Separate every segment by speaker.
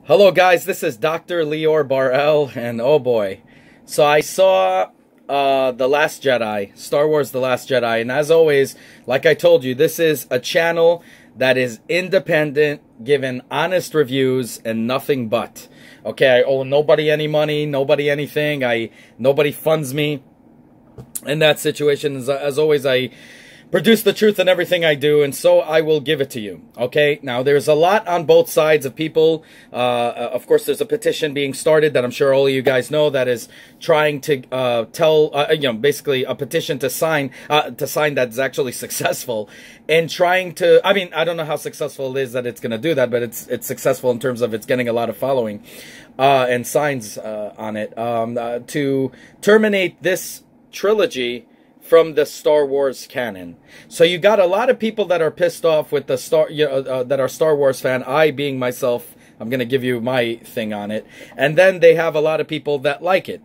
Speaker 1: Hello guys, this is Dr. Leor Barel, and oh boy. So I saw The Last Jedi, Star Wars The Last Jedi, and as always, like I told you, this is a channel that is independent, given honest reviews and nothing but. Okay, I owe nobody any money, nobody anything, nobody funds me in that situation. As always, I produce the truth in everything I do, and so I will give it to you. Okay, now there's a lot on both sides of people. Of course, there's a petition being started that I'm sure all of you guys know that is trying to basically a petition to sign that's actually successful, and trying to. I mean, I don't know how successful it is that it's going to do that, but it's successful in terms of it's getting a lot of following and signs on it to terminate this trilogy from the Star Wars canon. So you got a lot of people that are pissed off with the that are Star Wars fan. I being myself, I'm going to give you my thing on it. And then they have a lot of people that like it.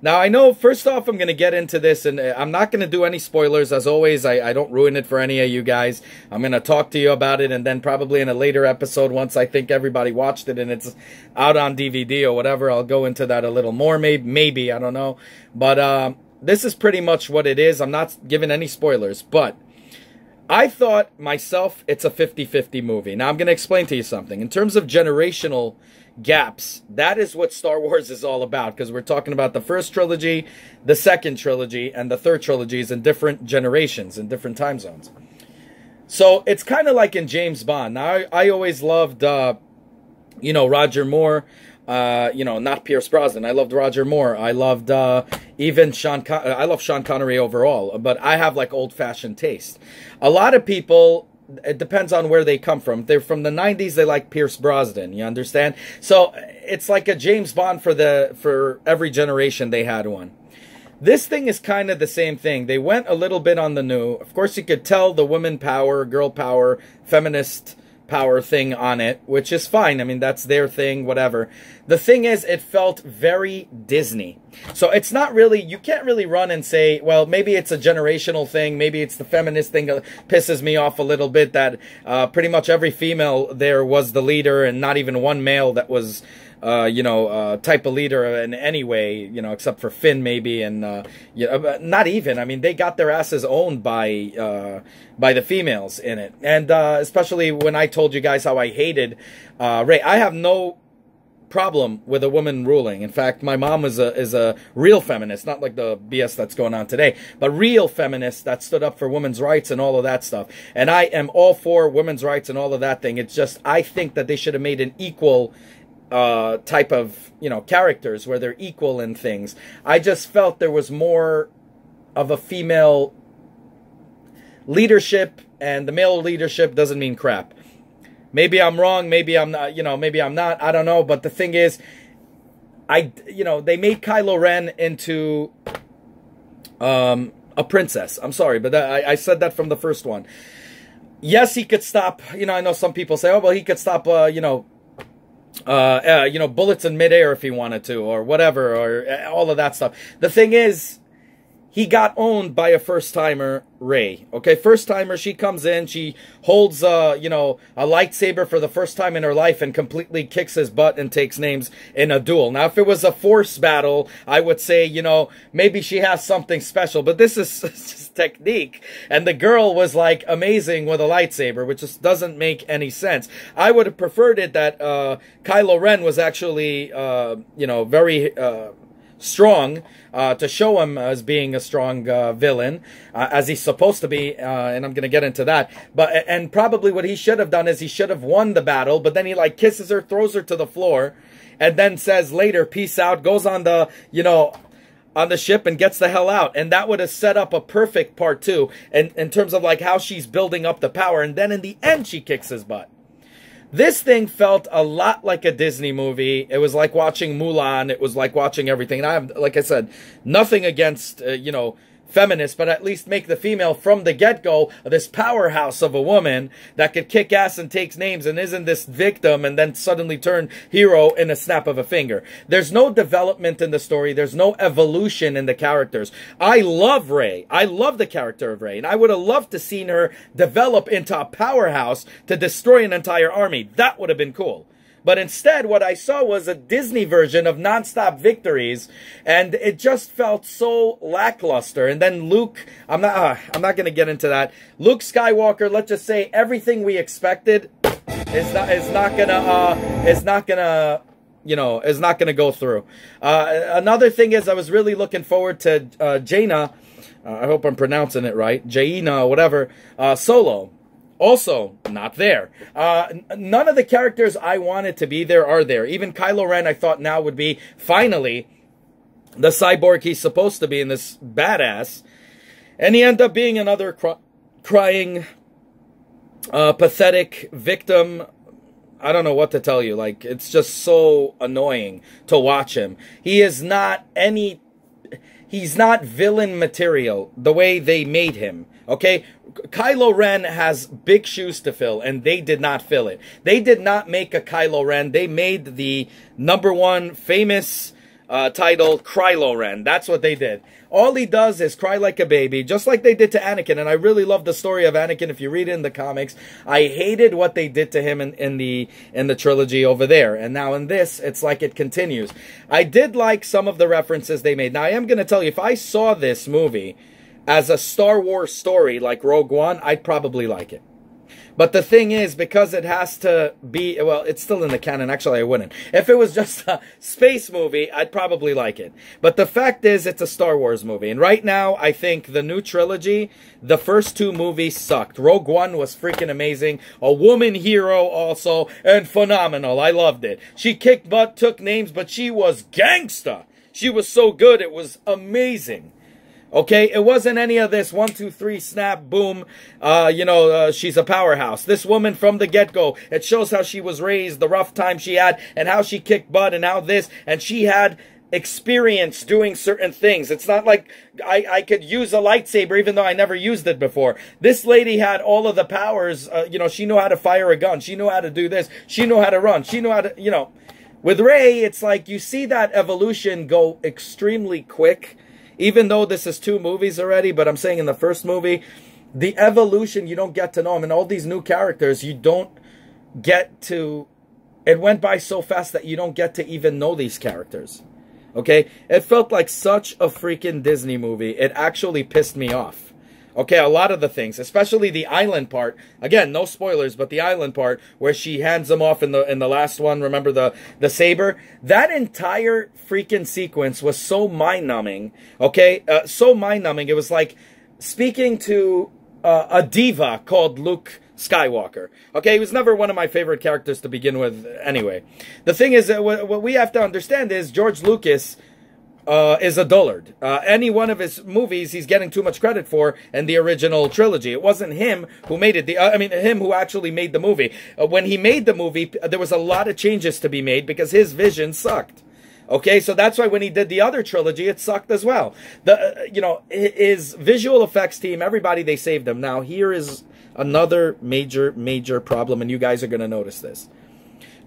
Speaker 1: Now, I know, first off, I'm going to get into this, and I'm not going to do any spoilers. As always, I don't ruin it for any of you guys. I'm going to talk to you about it, and then probably in a later episode, once I think everybody watched it and it's out on DVD or whatever, I'll go into that a little more, maybe, I don't know. But this is pretty much what it is. I'm not giving any spoilers, but I thought myself it's a 50-50 movie. Now, I'm going to explain to you something. In terms of generational gaps, that is what Star Wars is all about, because we're talking about the first trilogy, the second trilogy, and the third trilogies in different generations, in different time zones. So it's kind of like in James Bond. Now, I always loved, Roger Moore. Not Pierce Brosnan. I loved Roger Moore. I loved even I love Sean Connery overall, but I have like old-fashioned taste. A lot of people, it depends on where they come from. If they're from the 90s, they like Pierce Brosnan, you understand? So it's like a James Bond for every generation they had one. This thing is kind of the same thing. They went a little bit on the new. Of course, you could tell the woman power, girl power, feminist power thing on it, which is fine. I mean, that's their thing, whatever. The thing is, it felt very Disney. So it's not really, you can't really run and say, well, maybe it's a generational thing, maybe it's the feminist thing that pisses me off a little bit, that pretty much every female there was the leader and not even one male that was type of leader in any way, except for Finn maybe, and not even. I mean, they got their asses owned by the females in it, and especially when I told you guys how I hated Rey. I have no problem with a woman ruling. In fact, my mom is a real feminist, not like the BS that's going on today, but real feminist that stood up for women's rights and all of that stuff. And I am all for women's rights and all of that thing. It's just, I think that they should have made an equal type of, characters where they're equal in things. I just felt there was more of a female leadership, and the male leadership doesn't mean crap. Maybe I'm wrong, maybe I'm not, maybe I'm not, I don't know, but the thing is, they made Kylo Ren into a princess. I'm sorry, but I said that from the first one. Yes, he could stop, I know some people say, oh, well, he could stop, bullets in midair if he wanted to, or whatever, or all of that stuff. The thing is, he got owned by a first-timer, Rey. Okay, first-timer, she comes in, she holds, a lightsaber for the first time in her life and completely kicks his butt and takes names in a duel. Now, if it was a force battle, I would say, maybe she has something special, but this is just technique. And the girl was, like, amazing with a lightsaber, which just doesn't make any sense. I would have preferred it that Kylo Ren was actually, very strong, to show him as being a strong villain, as he's supposed to be, and I'm going to get into that. And probably what he should have done is he should have won the battle, but then he like kisses her, throws her to the floor, and then says later, peace out, goes on the, on the ship and gets the hell out. And that would have set up a perfect part two, in terms of like how she's building up the power, and then in the end she kicks his butt. This thing felt a lot like a Disney movie. It was like watching Mulan. It was like watching everything. And I have, like I said, nothing against, feminists, but at least make the female from the get-go this powerhouse of a woman that could kick ass and takes names and isn't this victim and then suddenly turn hero in a snap of a finger. There's no development in the story. There's no evolution in the characters. I love Rey. I love the character of Rey, and I would have loved to seen her develop into a powerhouse to destroy an entire army. That would have been cool. But instead, what I saw was a Disney version of nonstop victories, and it just felt so lackluster. And then Luke, I'm not going to get into that. Luke Skywalker, let's just say everything we expected is not gonna go through. Another thing is, I was really looking forward to Jaina. I hope I'm pronouncing it right. Jaina, whatever. Solo. Also, not there. None of the characters I wanted to be there are there. Even Kylo Ren, I thought now would be, finally, the cyborg he's supposed to be in this badass. And he ended up being another crying, pathetic victim. I don't know what to tell you. Like, it's just so annoying to watch him. He is not he's not villain material the way they made him. Okay? Kylo Ren has big shoes to fill, and they did not fill it. They did not make a Kylo Ren. They made the #1 famous title, Krylo Ren. That's what they did. All he does is cry like a baby, just like they did to Anakin. And I really love the story of Anakin. If you read it in the comics, I hated what they did to him in the trilogy over there. And now in this, it's like it continues. I did like some of the references they made. Now, I am going to tell you, if I saw this movie as a Star Wars story like Rogue One, I'd probably like it. But the thing is, because it has to be, well, it's still in the canon. Actually, I wouldn't. If it was just a space movie, I'd probably like it. But the fact is, it's a Star Wars movie. And right now, I think the new trilogy, the first 2 movies sucked. Rogue One was freaking amazing. A woman hero also, and phenomenal. I loved it. She kicked butt, took names, but she was gangsta. She was so good. It was amazing. Okay, it wasn't any of this 1, 2, 3, snap, boom, she's a powerhouse. This woman from the get-go, it shows how she was raised, the rough time she had, and how she kicked butt, and how this, and she had experience doing certain things. It's not like I could use a lightsaber even though I never used it before. This lady had all of the powers. She knew how to fire a gun. She knew how to do this. She knew how to run. She knew how to, With Rey, it's like you see that evolution go extremely quick. Even though this is 2 movies already, but I'm saying in the first movie, the evolution, you don't get to know them. And all these new characters, you don't get to... It went by so fast that you don't get to even know these characters. Okay? It felt like such a freaking Disney movie. It actually pissed me off. Okay, a lot of the things, especially the island part. Again, no spoilers, but the island part where she hands him off in the last one. Remember the saber? That entire freaking sequence was so mind-numbing. Okay, so mind-numbing. It was like speaking to a diva called Luke Skywalker. Okay, he was never one of my favorite characters to begin with. Anyway, the thing is that what we have to understand is George Lucas is a dullard. Any one of his movies he's getting too much credit for in the original trilogy. It wasn't him who made it. Him who actually made the movie. When he made the movie, there was a lot of changes to be made because his vision sucked. Okay, so that's why when he did the other trilogy, it sucked as well. His visual effects team, everybody, they saved him. Now, here is another major problem, and you guys are going to notice this.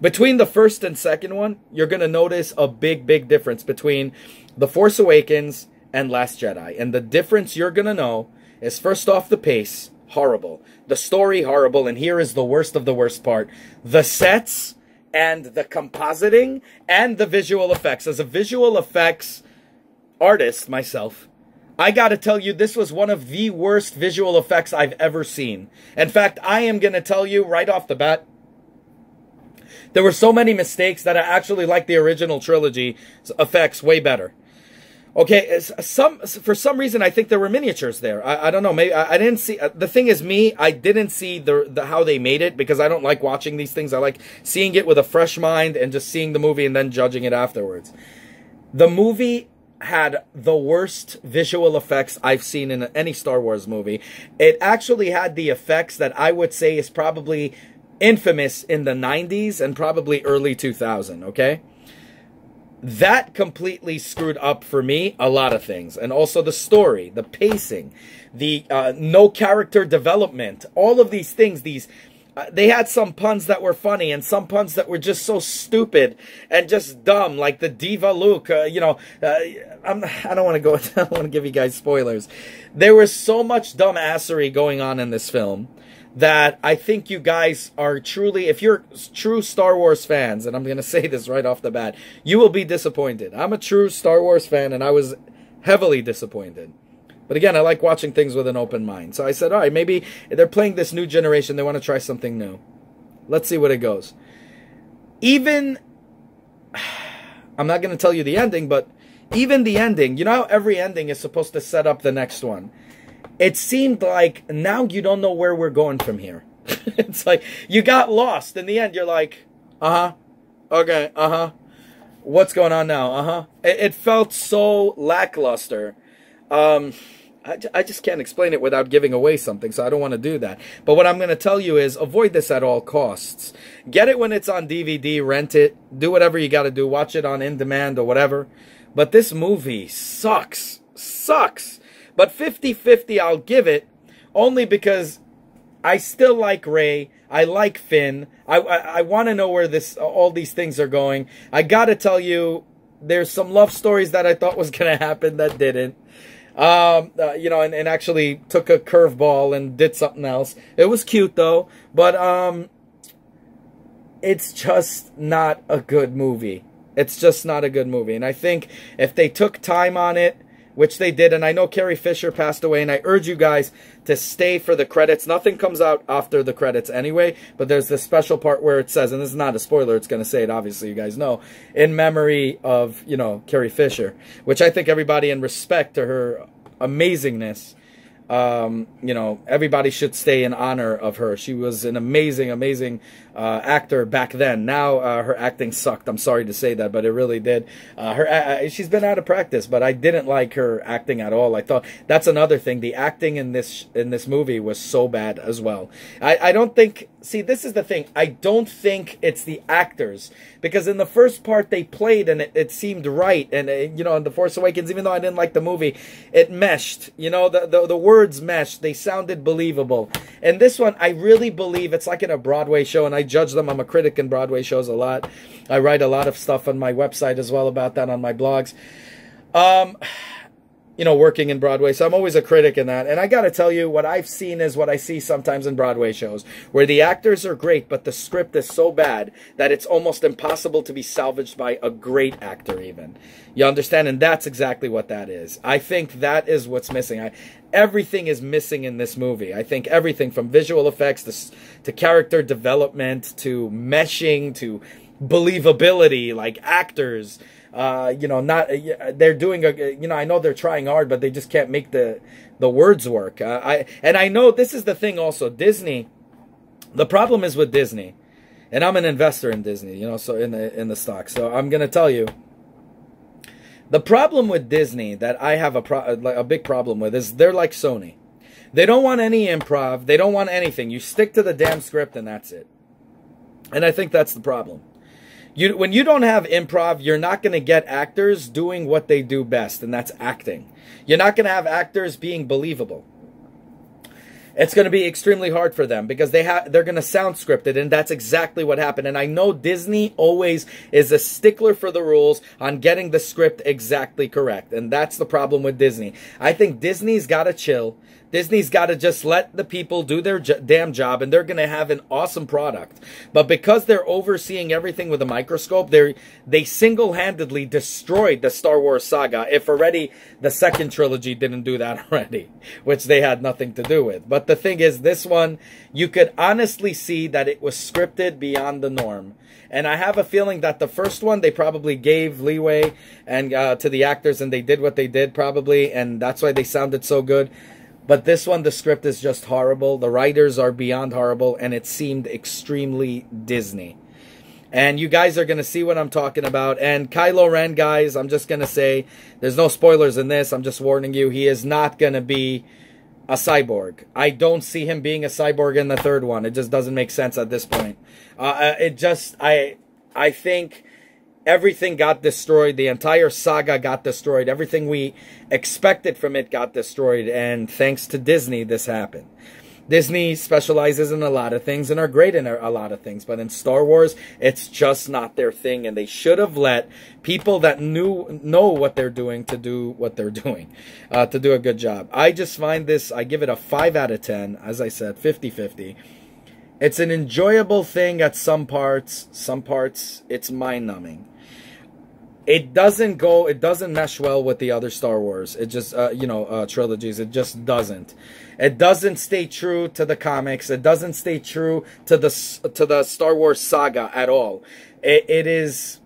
Speaker 1: Between the first and second one, you're going to notice a big difference between The Force Awakens and Last Jedi. And the difference you're going to know is, first off, the pace, horrible. The story, horrible. And here is the worst of the worst part. The sets and the compositing and the visual effects. As a visual effects artist myself, I got to tell you, this was one of the worst visual effects I've ever seen. In fact, I am going to tell you right off the bat, there were so many mistakes that I actually like the original trilogy effects way better. Okay, for some reason I think there were miniatures there. I don't know. Maybe I didn't see. The thing is, I didn't see the how they made it because I don't like watching these things. I like seeing it with a fresh mind and just seeing the movie and then judging it afterwards. The movie had the worst visual effects I've seen in any Star Wars movie. It actually had the effects that I would say is probably infamous in the 90s and probably early 2000, okay? That completely screwed up for me a lot of things. And also the story, the pacing, the no character development, all of these things, they had some puns that were funny and some puns that were just so stupid and just dumb, like the Diva Luke, I don't want to go, I don't want to give you guys spoilers. There was so much dumbassery going on in this film that I think you guys are truly, if you're true Star Wars fans, and I'm going to say this right off the bat, you will be disappointed. I'm a true Star Wars fan, and I was heavily disappointed. But again, I like watching things with an open mind. So I said, all right, maybe they're playing this new generation. They want to try something new. Let's see what it goes. Even, I'm not going to tell you the ending, but even the ending, you know how every ending is supposed to set up the next one? It seemed like now you don't know where we're going from here. It's like you got lost. In the end, you're like, uh-huh, okay, uh-huh. What's going on now? Uh-huh. It felt so lackluster. I just can't explain it without giving away something, so I don't want to do that. But what I'm going to tell you is avoid this at all costs. Get it when it's on DVD, rent it, do whatever you got to do, watch it on in-demand or whatever. But this movie sucks. Sucks. But 50-50 I'll give it, only because I still like Rey. I like Finn. I want to know where all these things are going. I got to tell you, there's some love stories that I thought was going to happen that didn't. You know, and actually took a curveball and did something else. It was cute, though. But it's just not a good movie. It's just not a good movie. And I think if they took time on it, which they did, and I know Carrie Fisher passed away, and I urge you guys to stay for the credits. Nothing comes out after the credits anyway, but there's this special part where it says, and this is not a spoiler, it's going to say it, obviously, you guys know, in memory of, you know, Carrie Fisher, which I think everybody, in respect to her amazingness, you know, everybody should stay in honor of her. She was an amazing, amazing actor back then. Now her acting sucked. I'm sorry to say that, but it really did. She's been out of practice, but I didn't like her acting at all. I thought that's another thing. The acting in this movie was so bad as well. I don't think. See, this is the thing. I don't think it's the actors, because in the first part they played and it seemed right, and you know, in The Force Awakens, even though I didn't like the movie, it meshed. You know, the words meshed. They sounded believable. And this one, I really believe it's like in a Broadway show, and I judge them. I'm a critic in Broadway shows a lot. I write a lot of stuff on my website as well about that on my blogs. You know, working in Broadway, so I'm always a critic in that. And I gotta tell you, what I've seen is what I see sometimes in Broadway shows, where the actors are great, but the script is so bad that it's almost impossible to be salvaged by a great actor even. You understand? And that's exactly what that is. I think that is what's missing. Everything is missing in this movie. I think everything from visual effects to character development to meshing to believability, like actors. You know, they're doing you know, I know they're trying hard, but they just can't make the words work. And I know this is the thing also, Disney, the problem is with Disney, and I'm an investor in Disney, you know, so in the stock. So I'm going to tell you, the problem with Disney that I have a big problem with is they're like Sony. They don't want any improv. They don't want anything. You stick to the damn script and that's it. And I think that's the problem. When you don't have improv, you're not going to get actors doing what they do best, and that's acting. You're not going to have actors being believable. It's going to be extremely hard for them because they're going to sound scripted, and that's exactly what happened. And I know Disney always is a stickler for the rules on getting the script exactly correct, and that's the problem with Disney. I think Disney's got to chill. Disney's got to just let the people do their damn job, and they're going to have an awesome product. But because they're overseeing everything with a microscope, they single-handedly destroyed the Star Wars saga, if already the second trilogy didn't do that already, which they had nothing to do with. But the thing is, this one, you could honestly see that it was scripted beyond the norm. And I have a feeling that the first one, they probably gave leeway and to the actors, and they did what they did probably, and that's why they sounded so good. But this one, the script is just horrible. The writers are beyond horrible, and it seemed extremely Disney. And you guys are going to see what I'm talking about. And Kylo Ren, guys, I'm just going to say, there's no spoilers in this. I'm just warning you. He is not going to be a cyborg. I don't see him being a cyborg in the third one. It just doesn't make sense at this point. I think everything got destroyed. The entire saga got destroyed. Everything we expected from it got destroyed. And thanks to Disney, this happened. Disney specializes in a lot of things and are great in a lot of things, but in Star Wars, it's just not their thing, and they should have let people that know what they're doing to do what they're doing, to do a good job. I just find this, I give it a 5 out of 10, as I said, 50-50. It's an enjoyable thing at some parts. Some parts, it's mind-numbing. It doesn't mesh well with the other Star Wars. It just, trilogies. It just doesn't. It doesn't stay true to the comics. It doesn't stay true to the Star Wars saga at all. It is,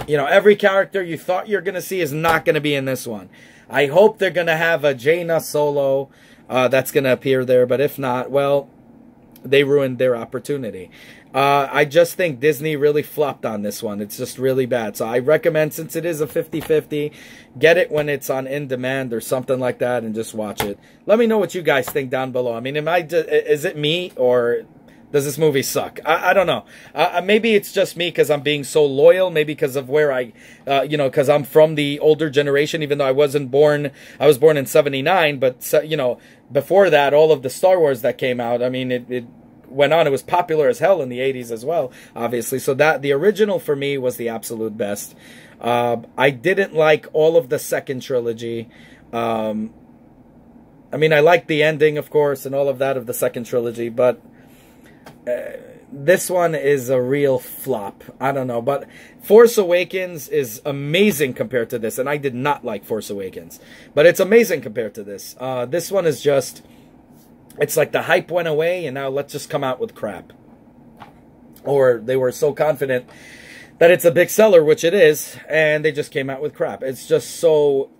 Speaker 1: every character you thought you're going to see is not going to be in this one. I hope they're going to have a Jaina Solo that's going to appear there, but if not, well, they ruined their opportunity. I just think Disney really flopped on this one. It's just really bad. So I recommend, since it is a 50-50, get it when it's on in demand or something like that and just watch it. Let me know what you guys think down below. I mean, is it me, or does this movie suck? I don't know. Maybe it's just me because I'm being so loyal. Maybe because of where because I'm from the older generation, even though I was born in 79. But, before that, all of the Star Wars that came out, I mean, it went on. It was popular as hell in the 80s as well, obviously. So the original for me was the absolute best. I didn't like all of the second trilogy. I mean, I liked the ending, of course, and all of that of the second trilogy, but this one is a real flop. I don't know, but Force Awakens is amazing compared to this, and I did not like Force Awakens, but it's amazing compared to this. This one is just, it's like the hype went away, and now let's just come out with crap. Or they were so confident that it's a big seller, which it is, and they just came out with crap. It's just so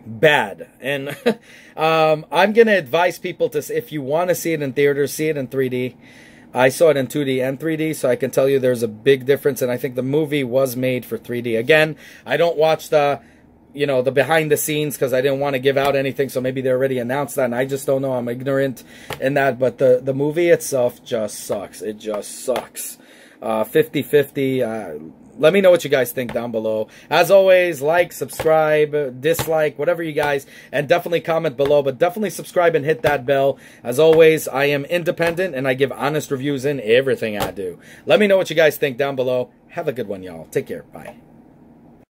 Speaker 1: bad. And I'm going to advise people to, if you want to see it in theaters, see it in 3D. I saw it in 2D and 3D, so I can tell you there's a big difference, and I think the movie was made for 3D. Again, I don't watch the behind the scenes because I didn't want to give out anything, so maybe they already announced that, and I just don't know. I'm ignorant in that, but the movie itself just sucks. It just sucks. 50-50. Let me know what you guys think down below. As always, like, subscribe, dislike, whatever you guys, and definitely comment below, but definitely subscribe and hit that bell. As always, I am independent, and I give honest reviews in everything I do. Let me know what you guys think down below. Have a good one, y'all. Take care. Bye.